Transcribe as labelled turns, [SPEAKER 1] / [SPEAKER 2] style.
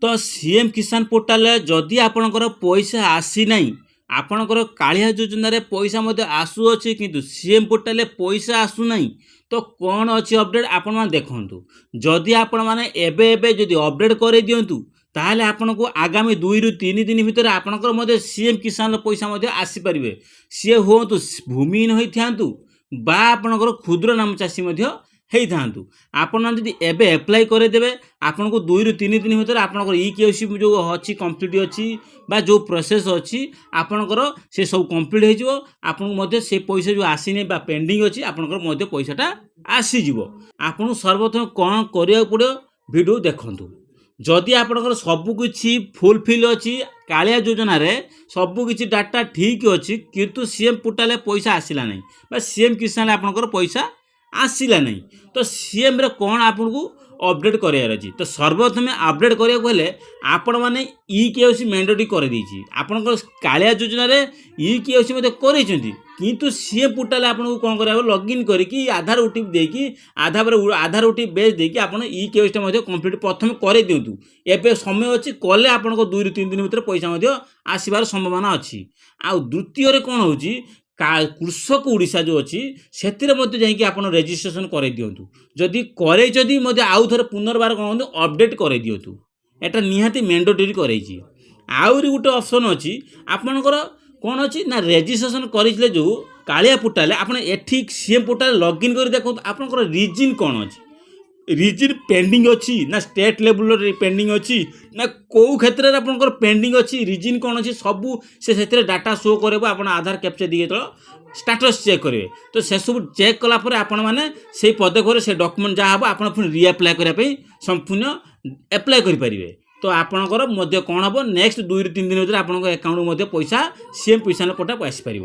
[SPEAKER 1] तो सीएम किसान पोर्टाल जदि आपणकर पैसा आसी नाही आपणकर कालिया योजना रे पैसा मध्य आसु अछि किंतु सीएम पोर्टाल पैसा आसु नाही तो कौन अच्छी अपडेट आपण मैंने देखु जदि आपण मैंने एबे एबे जदि अपडेट कर दिंतु ताहले आपण को आगामी 2 रु 3 दिन भितर आपणकर मध्य सीएम किसान पैसा मध्य आसी परिबे सी हूँ भूमिहीन होता बा आपणकर क्षुद्र नाम चाषी मध्य हेई थांतु आपण जदि एबे अप्लाई करदेबे आपन को 2 रु 3 दिन भितर आपनकर केओसी जो अछि कंप्लीट अछि बा जो प्रोसेस अछि आपनकर से सब कंप्लीट हे जिवो आपन मध्ये से पैसा जो आसी नै बा पेंडिंग अछि आपनकर मध्ये पैसाटा आसी जिवो आपन सर्वप्रथम कोन करिया पड़ो वीडियो देखंतु जदि आपनकर सब किछि फुलफिल अछि कालिया योजना रे सब किछि डाटा ठीक अछि किंतु सीएम पोर्टल पैसा आसिला नै बा सीएम किसान आपनकर पैसा आसला नहीं तो सीएम रे कौन आपन को अपडेट करार अच्छी तो सर्वप्रथम अपडेट करा गले आपण मैंने केओसी मैंडेटरी कर देछि आपन कालिया योजना रे केओसी मते करैछंती किंतु सीएम पोर्टल आपन को कोन करा लॉगिन करिकि आधार ओटीपी देकी आधार ओटीपी बेच देकी आपन केओसी मते कंप्लीट प्रथम करे दियंतु एबे समय अछि कले आपन को 2 रु 3 दिन भीतर पैसा मते आसीबार संभावना अछि आ द्वितीय रे कोन होछि कृषक ओडिशा जो अच्छी से रेजिस्ट्रेशन कर दिंतु जदि करे जदि आउ थे पुनर्बार कौन अपडेट कर दिंतु एटा निहाती मैंडेटरी करैछि आउरी गोटे ऑप्शन अच्छी आपणकर कौन अच्छी ना रेजिस्ट्रेशन करथिले जो कालिया पोर्टाल आपन एठी सीएम पोर्टाल लॉगिन कर देखो आपणकर रीजन कौन अच्छी रीजन पेंडिंग अच्छी ना स्टेट लेवल पेंडिंग अच्छी ना कौ क्षेत्र में आपंकर पेंडिंग अच्छी रीजन कौन अच्छी सबू से डाटा शो करे आप आधार कैप्चर दिए तो स्टेटस चेक करेंगे तो से सब चेक कलापर आपण मैंने से पदक से डॉक्यूमेंट जहाँ हम आप रिअप्लाई करने संपूर्ण एप्लाय करेंगे तो आपणकर कौन हम नेक्स्ट 2 रु 3 दिन भीतर आपन अकाउंट पैसा सीएम किसान पोर्टाल आसीपर।